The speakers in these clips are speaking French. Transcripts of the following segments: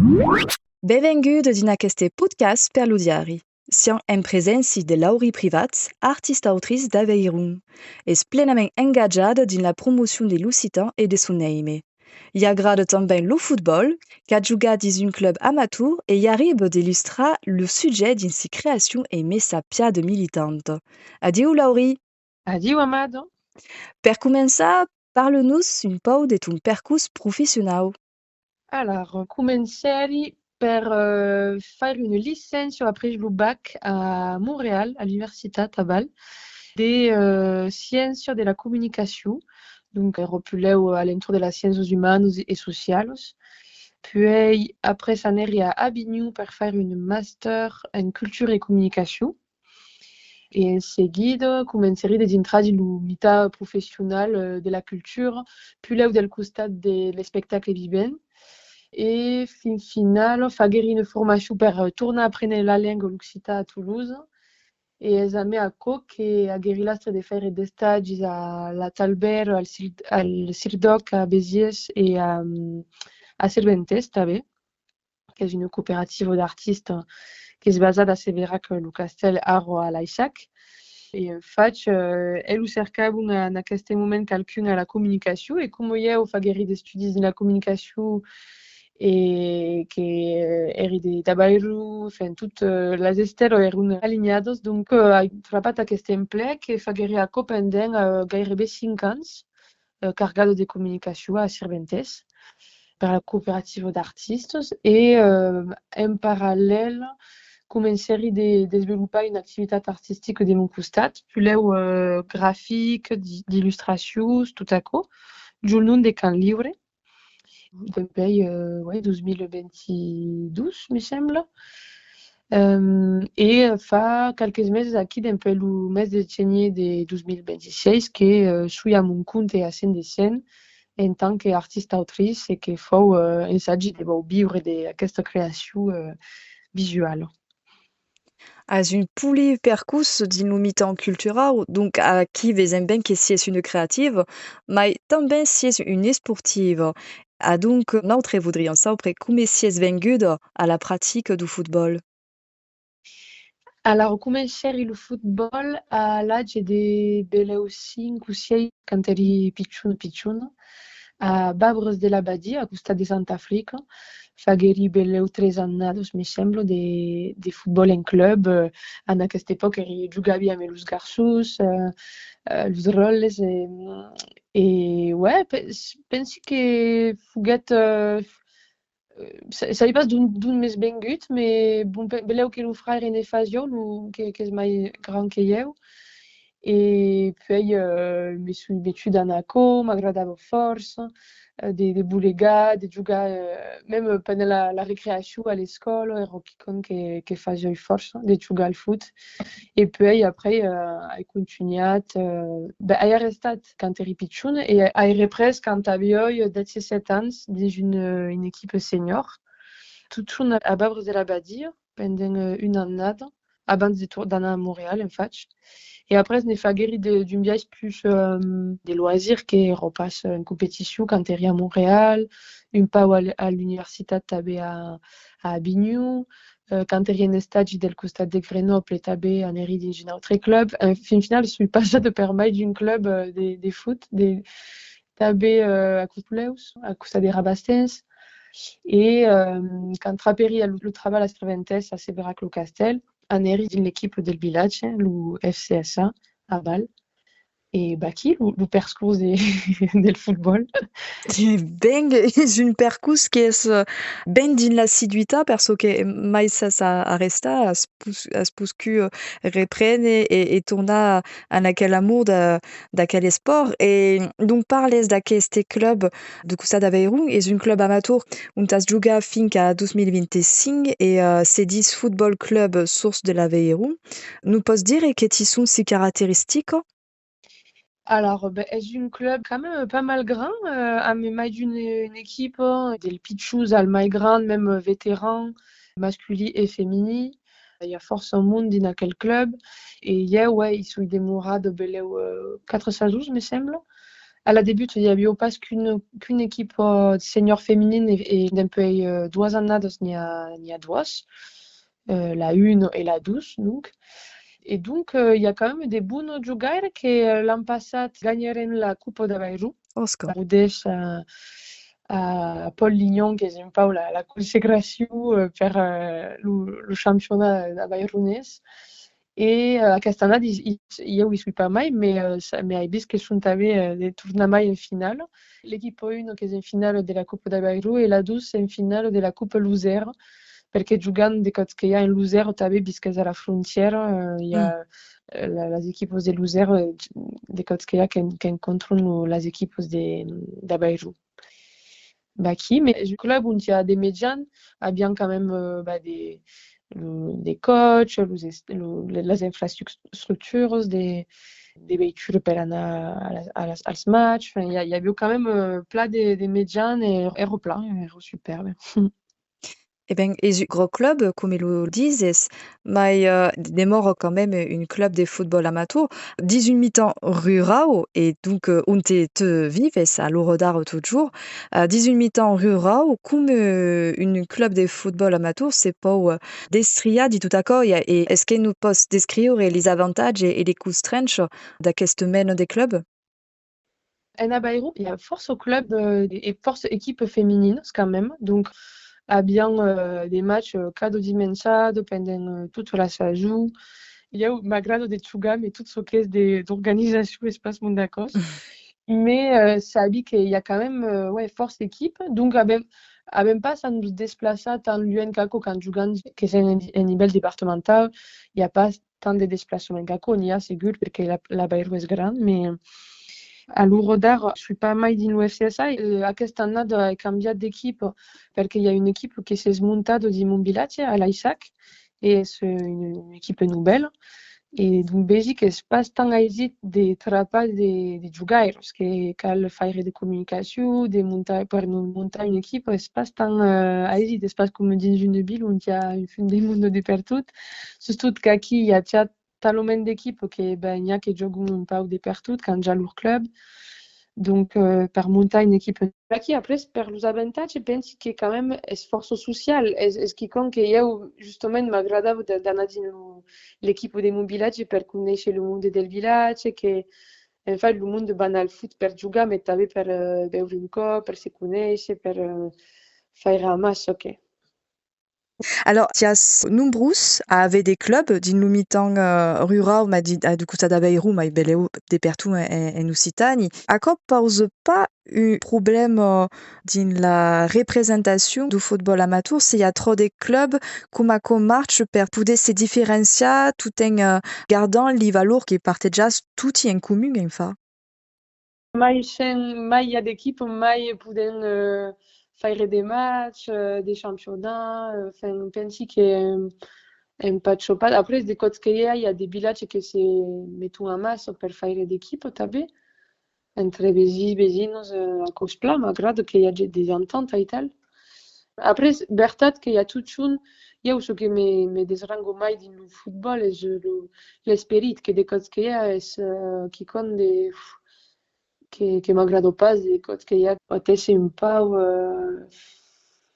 Benvinguts din aquest podcast per lo diari. Siam en presència de Lauri Privats, artista-autrice d'Aveyron. És plenament engajada din la promotion de l'Occitan et de son aime. I agrada també lo futbol, qu'a jugat dins un club amateur et i arriba d'illustrar le sujet din si creació e mesa piada militante. Adiu, Lauri! Adiu, Amad. Per començar, parle-nos un peu de ton percurs professional. Alors, comencei per faire une licence après le bac à Montréal, à l'Université Tabal, des sciences de la communication, donc repuleu à l'entour de las sciences humaines et sociales. Puis, après, ça n'est à Avignon pour faire une master en culture et communication. Et en seguida, començaré des intrades in mita professionnel de la culture, puis là del costat de l'espectacle vivent. Et fin final, fagueri une formation per tornar a apprendre la langue l'occità a Toulouse. Et esame a coc e agueri l'astre de faire des stages à la Talbert, al Cirdoc, à Béziers et à Cervantes, també, que és una coopérative d'artistes que és basada a Severac, lo Castel, Aro, a l'Aixac. I faig, elu cercava en aquest moment quelqu'un a la comunicació e com eu fagueri d'estudis en la comunicació e que eri de Tabairu, fent tot les estero eren alineades, donc he trobat aquest emplec que fagueri a pendent gairebé 5 anys, cargado de comunicació a Cervantes per la coopérative d'artistes et en paral·lel començaré de desenvolupar una activitat artística de mon costat, puleu gràfic, d'il·lustracions, tot açò, junt de Can Lliure, depuis 2022, me sembla. Et fa quelques mesos aquí, depuis le mes de gener de 2026, que suis a mon compte a scène de scène en tant qu'artista-autrice et que fou ensagi de viure d'aquesta creació visual. As un poli percus din lo mitan cultural, donc aquí vezem ben que sies une creative, mai também sies une esportiva. Donc, notre voudriam saber come sies venguda a la pratique du football. Alors, comencei le football a l'âge de beleu 5 o 6, quand eri pitjuna, a Babres de la Badia, a costat de Santa Frica. Fagueri beleu 3 annados, me sembla, de football en club. En aquesta època jugavi amb els garçons, els roles. Ouais, pensi que foguet... ça passe d'un mes bengut, mais bon, beleu que le frère en efasio, que és mai grand que eu. Et puis, me suis mettu dans ACO, m'agradava força, de bulegar, de jugar, même pendant la récréation à l'école, era quelqu'un que faisait força, de jugar al foot. Et puis, après, he continuat, he restat quand eri pitjuna et he repres quand havia 17 anys dins une équipe senior. Tot junt a Babres de la Badia, pendant una annada, abans d'anar a Montréal, en faig. Et après, ne fagueri d'un viatge plus de loisirs que repasse en compétition quand eri a Montréal, un pau à l'universitat també a Avignon, quand eri en stage del costat de Grenoble també en eri dins un altre club. Fin final, suis passat per mai d'un club de foot, també a Coutleus, a costat de Rabastens. Et quand traperi le treball a Cervantes a Severac lo Castel, en eri dins l'équipe del village, lo FCSA, a Val. Et aquí, lo percurs del football. Ben, és un percus que és ben din l'assiduïtat, perso que mai s'as arrestar, has poscu reprendre et tornar en aquel amour d'aquel esport. Et donc parles d'aquest club de costat d'Aveyron, és un club amateur on has jugat fins a 2025 et se dis Football Club Source de l'Aveyron. Nous pots dire que ti són si caractéristiques? Alors, és un club quand même pas mal grand, amb mai d'une équipe del pitjus al mai grand, même vétéran, masculí et femení. Il y a força monde dins aquel club. Et ouais, ils sont demorats de beleu 4 mesos, me sembla. Alla debut il y avait pas qu'une équipe senior féminine et d'un peu deux années ni a deux, la 1 et la 12 donc. Et donc, il y a quand même des bons joueurs qui l'an passé gagnèrent la Coupe de Bayrou. Oscar. Udèche a Paul Lignon che è un po' la consacrazione per lo championnat da Bayronès. Et aquesta année, jo hi suis pas mai, mais he vist que són també de tornar mai en finale. L'équipe 1 che è in finale della Coppa de Bayrou e la 2 è in finale della Coppa Luzerne, perché giocando de cops che hi ha in Luzerne també vist que és a la frontiera, hi ha les équipes de Luzerne de cops que hi ha que encontren les équipes de Bayrou. Qui, mais le club où il y a des médians, a bien quand même des coachs, les infrastructures, des véhicules pour aller à ce match. Enfin, il y a eu quand même plein de médians et plein, superbe. Eh ben, és un gros club, come lo dices, mai demora quand même un club de football amateur. Dis un mi-temps rural, et donc on te vives à l'Eurodar toujours. Dis un mi-temps rural, comme un club de football amateur, c'est pas destria di tout accord. Et est-ce que nous pots descriure les avantages et les constrances d'aquest mène des clubs? À Bayrou, il y a force au club et force équipe féminine quand même. Donc, a bien des matchs cada dimensado pendant toute la saison. Il y a malgrado de Tsuga, mais tout ce qui est d'organisation espace Mondacos. Mais ça dit qu'il y a quand même force équipe. Donc, a même pas ça nous déplace tant l'UNCACO quand Jugan, que c'est un niveau départemental, il n'y a pas tant de déplacements qu'ACO, on y a, c'est sûr, parce que la Bayrou est grande, mais a l'Eurodar, je suis pas mal dans l'UFCSA et aquesta année a canviat d'équipe parce qu'il y a une équipe qui s'est montée dans mon village à l'Isaac et c'est une équipe nouvelle. Et donc, Belgique n'est pas tant aisé de travailler des joueurs parce que cal faire de communication, de monter, pour monter une équipe, c'est pas tant aisé. C'est pas comme dans une ville où il y a une fin du monde de partout. Surtout qu'ici, il y a tellement d'équipes que il y a qui jouent un peu de partout quand il y a leur club. Donc, per montar une équipe aquí, après, per los avantatges, je pense que quand même esforço social. És quiconque jo, justament, m'agradava d'anar dins l'équipe de mon village per conèixer le monde del village, que, en fait, le monde va anar al foot per jugar, mais també per veure un cop, per se conèixer, per faire un match, ok. Alors, tias nombrous avait des clubs din lo mi-temps rural ma du costat da Bayrou mai beleu de perto en Occitanie. Accò pose pas un problème din la representació do futbol amateur se hi ha trop de clubs com marche per poder se diferenciar tot en gardant li valor que partejas tutti en commun en fa. Mai il y a d'équipes, mai podem faire des matchs, des championnats. Enfin, penso que un pas de chopat. Après, des côtés qu'il y a des villages qui se mettent en masse pour faire des équipes, també. Entre vecinos, a Cospla, m'agrada qu'il y a des ententes et tal. Après, veritat qu'il y a tout un... Jo, ce que me desrango mai din el futbol és l'esperit que de côtés qu'il y a és qui compte de... que m'agrada pas, des côtés qu'il y a peut-être un peu...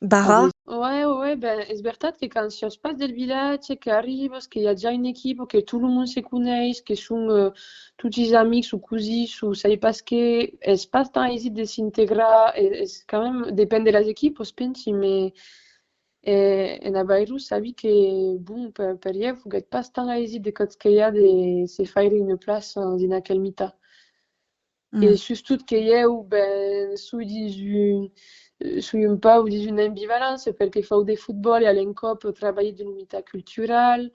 Bara? Ouais, ben, és veritat que quand si es passe del village, que arribes, qu'il y a déjà une équipe, que tout le monde se connaît, que sont tous tes amis ou cousins, ou ça y passe que es pas tant easy de s'intégrer, es quand même, dépend de les équipes, je pense, mais en a Bayrou, ça dit que, bon, per hier, vous n'êtes pas tant easy de quand qu'il y a de se faire une place dans aquel mita. Et surtout que eu, ben, sui un peu di une ambivalence perché fau de football e all'encop travailler de l'unità culturale,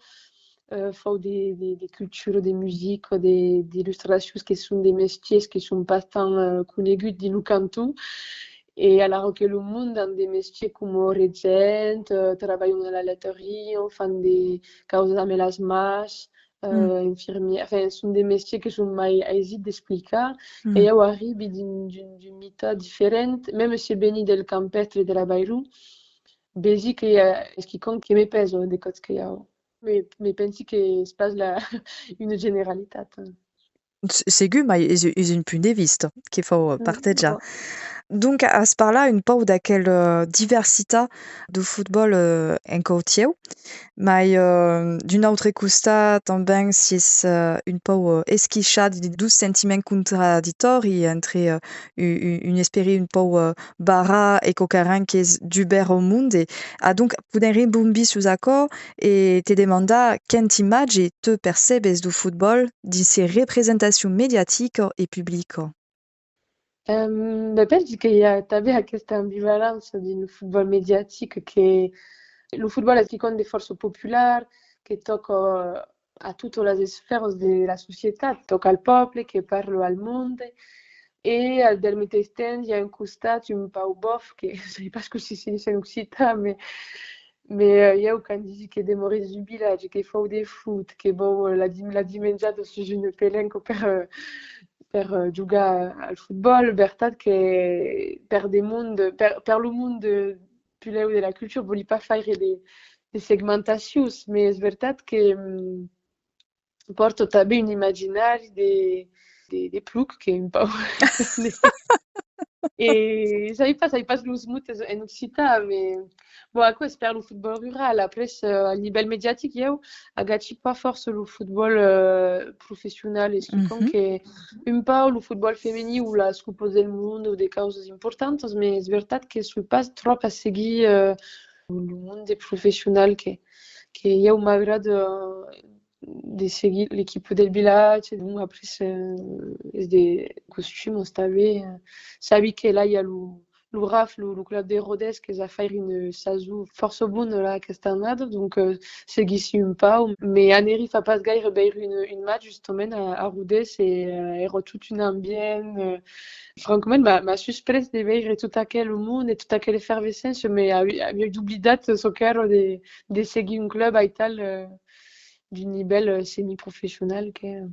fau de culture, de musique, d'illustrations qui sont des métiers qui sont pas tant coneguts di Lucantu. Et alors que le monde dans des métiers comme regent, travaillons à la laiterie, fan des causes amb les mâches, infirmière, enfin, sont des métiers qui sont mai aisés d'explicar. Et jo arrive d'une mita différente, même si veni del campestre de la Bayrou, vegi que és quiconque que me pesa de coses que hi ha. Mais pensi que es pas une generalitat. Segur mai és un punt de vista que faut partejar. Boh. Donc à ce par-là, une pau d'aquel diversitat do futbol en cautieu, mai d'un autre costat tanben si és un pau esquixat de dos sentiments contradictori entre un esperi un pau bara e cocaran qu'és d'uber au monde e a donc poden bombi sus accord e te demandar quent imatge te percebes do futbol dins se representació mediatica e publica. Penso che t'avea questa ambivalenza di football mediatico che lo football è secondo forze popolare che tocca a tutte le sfere della società, tocca al popolo, che parla al mondo e al del stesso tempo il y a un costat un peu bof che je sais pas ce que si dice in occitan mais il y a quand dici che de Maurice Jubilage che fa de foot che bon la dimengiata su un pelenco per giocare al football Bertat che per de monde per lo mondo più leu della cultura voli pas fare de segmentacions mais è veritat che porto també un imaginari de pluc che un peu et ça y passe le smooth en occitan, mais bon, à quoi espère le football rural? Après, à niveau médiatique, il y a agaci pas force le football professionnel, et ce qui compte, Mhm. que un peu le football féminin ou la Coupe del Monde ou des causes importantes, mais c'est vrai que je suis pas trop à seguir le monde des professionnels, que il y a m'agrade de seguir l'équipe del village, et donc après, c'est des costumes, sabi que là, il y a le RAF, le club de Rodez, qui a fait une saison force bonne là, cette année, donc c'est ici un pas, mais on n'arrive pas gaire vers une match justement à Rodez et tout une ambiance. Franchement, ma surprise de voir tout à quel monde et tout à quelle effervescence, mais avec d'oublidat ce cœur de seguir un club à Ital du niveau semi-professionnel que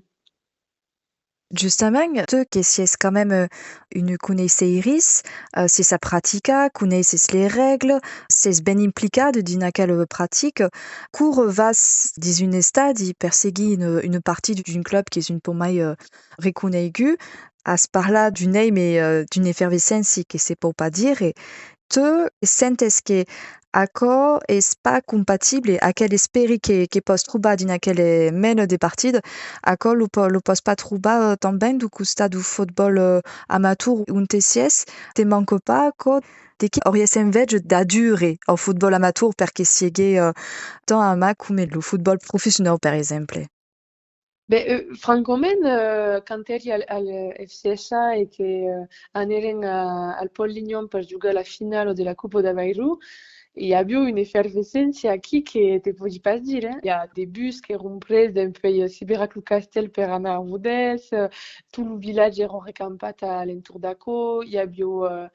Justament, te que si és quand même une coneixeiris, si sa pratica, coneixes les règles, s'és ben implicat dins aquela pratica, cour vas dins un estadi perseguir une partie d'un club qui és un peu mai reconegut, has parlat d'un aim et d'une effervescència que se pot pas dire, et te sentes que aquò és pas compatible aquel esperi que pòs trobar dins aquele mena de partida, aquò lo pòs pas trobar tanben do costat do futbol amateur on te sies, te manque pas aquò de que auries envege d'adure ao futbol amateur perque siegue tant ama come lo futbol professional, per exemple. francament, quand eri al FCSA e che aneren al Pollignon per giocare la finale della Coppa d'Avairù, il y a eu une effervescence aquí que te puoi pas dire. Il y a des bus qui sont pris d'un pays Siberac Castel per anar a Rodez, tout le village est recampat à l'entour d'Aco, il y a eu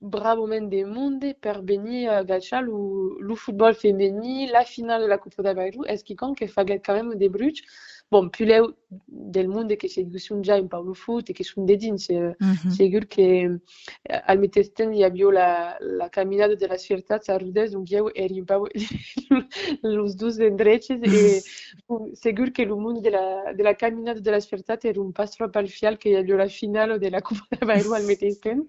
bravament de monde per venir gachar le football femení, la finale de la Coupe d'Avairù, est-ce qui compte que faguet quand même des bruits. Bon, più leu del mondo che si discussione già in Paolo Foot e che sono dedin, Mhm. sicuro che al metesten il y a eu la caminata della Sfiertà a Rodez, donc io eri un po' los dos endreches e sicuro che il mondo della caminata della Sfiertà era un passo al fial che il y a eu la finale della Coppa d'Avairù al metesten,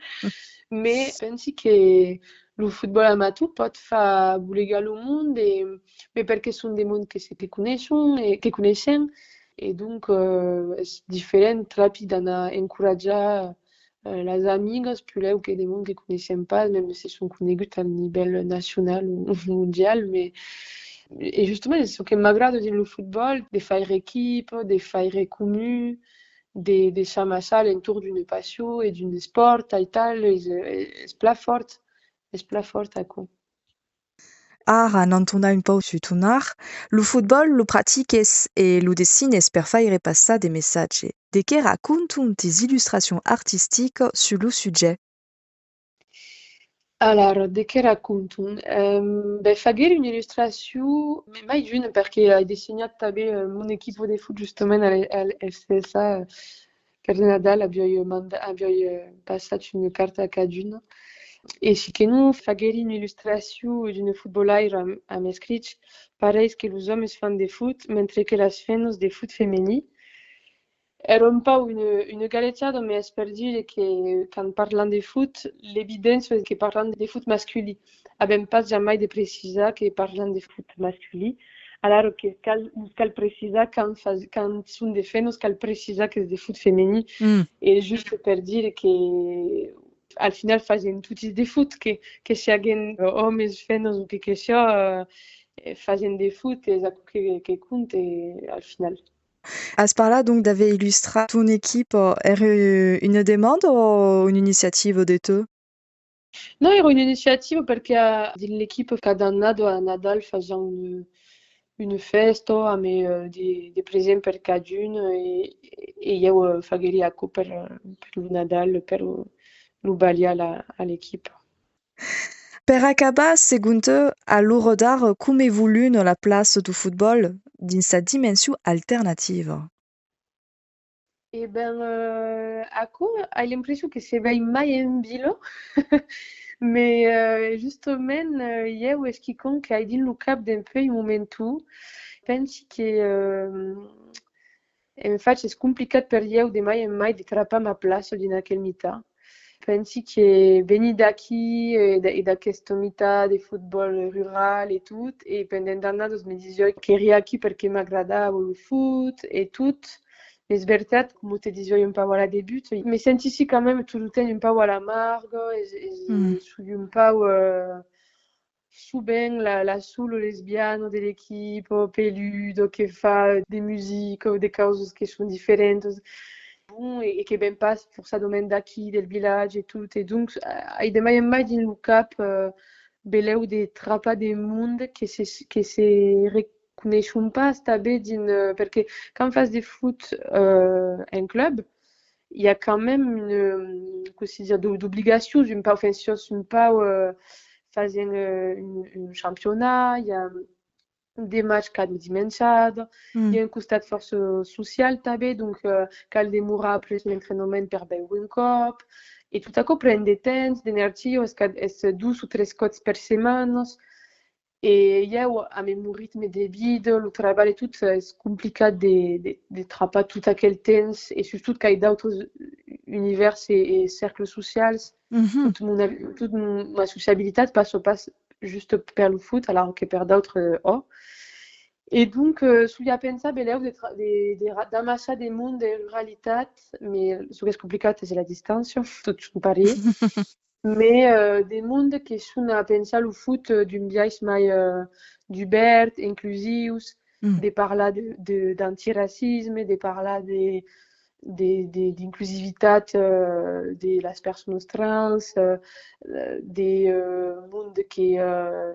mais pensi che lo football amateur pot fa bulegar lo monde, mais perché sono dei mondi che conoscono e che conoscem, e donc è different rapid d'anar encoratjar les amigues, più leu que des mondes que coneixem pas, même si sont coneguts a nivell nacional ou mondial, mais et justement, c'est ce que m'agrada dins lo football, de faire équipe, de faire commun, de s'amassar l'entour d'une passion et d'un sport, et tal, és pla fort, aquò. Ara n'en torna un pau su tornar, lo futbol lo pratiques e lo dessines per faire passar de messatges. De que raconton tes illustrations artistiques sur lo sujet? Alors, de che racconto? Faguer un'illustrazione, mai giuna perché hai disegnato també mon equipo de foot justament al FCSA per Nadal, abbiamo passato una carta a caduna. E si che non faguer un'illustrazione di un footballaire a mescric, pareix que los homes fan de foot, mentre que les femmes de foot femení. Era un po' una galeggiata, ma è per dire che quando parlando di foot, l'evidenza è che parlando di foot masculino, abbiamo pas jamais di precisare che parlando di foot masculino, allora che cal precisa quand sono di femmes, cal precisa che è di foot femminile, Mh. e giusto per dire che al final fanno tutti di foot, che siano uomini, donne o che sia, fanno di foot, è quello che conta al final. À ce part-là, donc d'ave illustra ton équipe, une demande o un'iniziativa de te? No, era un'iniziativa perché nell'equipe cada anno a Nadal facciamo una festa, di presente per caduno e io farei ecco per il Nadal, per lo balliare all'equipe. Per acabar, segon te, a l'uro d'ar, cum evoluen la place do futbol dins sa dimensiun alternativa? E ben, ecco, hai l'impressione che se vai mai in bilo, ma giustament io e quicon che hai din lo cap d'un peu in momentu, pensi che infatti è complicat per io de mai di trappa ma place din aquel mità. Pensi che veni da qui da questo mità di football rural e tutto, e pendent annados mi disio che eri qui perché mi agradava il foot e tutto. Mais veritat, come te disais un peu à la début, mais senti quand même tout le temps un peu à la marge, Mh. et suis un peu souben la soul lesbiane de l'équipe, peludo, che fa des musiques, des causes qui sont différentes. Bon, et che ben pas pour sa domaine d'acquis, del village et tout. Et donc, ai de mai en mai din look up, beleu de trappa de monde que se reconeixen pas sta bé din, perché quand fas de foot en club, il y a quand même comment dire, d'obligation, une pas offensive, une pas faire un championnat, il y a des matchs cada dimensiada, il Mh. y a un costat força social també, donc cal demorar après l'entraînement per veure un cop, et tout à coup prendre de temps, d'energia, és 2 o 3 cops per setmana, e eu, a meu ritme de vida, o trabalho e tudo, é complicado de trapar tout aquel temps, e surtout qu'il y a d'autres univers et cercles socials, Mmh. toute ma sociabilité passe pas juste per le foot, alors que per d'autres, oh. Et donc, sulla pensa beleu d'amasar de món de ruralitat, mais ce que és complicat és la distància, tot són parir. Mais des mondes que són a pensar lo foot d'un biais mai d'ubert, inclusius, Mh. de parlar d'antiracisme, de parlar d'inclusivitat de les persones trans, des mondes que,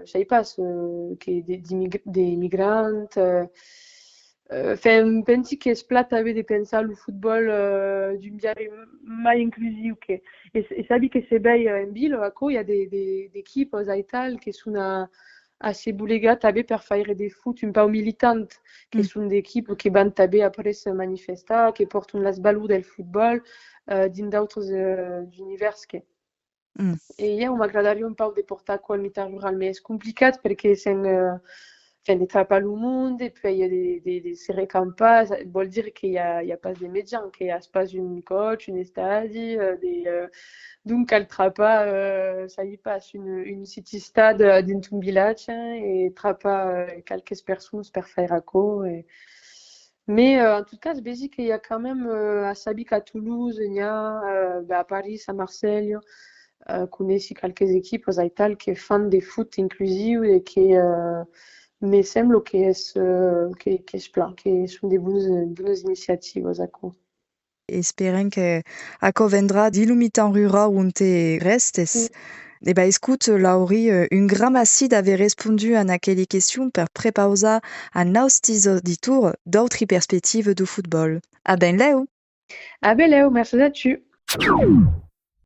je sais pas, des migrants. Pensi che es plat també de pensar lo futbol d'un biais mai inclusiu e sabi che se bei en bilo, ecco, hi ha d'equipes e tal che són assez bulegat també per faire de foot un peu militant, che Mh. són d'equipes che van també après se manifestar, che porten les valors del futbol dins d'autres univers que. Mh. E io m'agradaria un peu de portar qual mità rural, mais és complicat perquè enfin, de trapar lo món, e poi de se recampar, vol dir que hi ha pas de metge, que hi ha pas un coach, un estadi, donc cal trapar, ça y pas, une city stade dins un village e trapar quelques persones per faire aquò. Mais en tout cas, je dis qu'il y a quand même à Sabic, à Toulouse, il y a à Paris, à Marseille, conosci quelques équipes a tal que fan de foot inclusiu e que me sembla que es plan, que són de bones iniciatives aquò. Esperem que aquò vendrà d'illumitar rura on te restes. Eh ben, écoute, Laurie, un grand merci d'avoir répondu à aquelle question per prepausar a naustis auditours d'autres perspectives du football. A ben leu! Ah, beleu, merci a tu!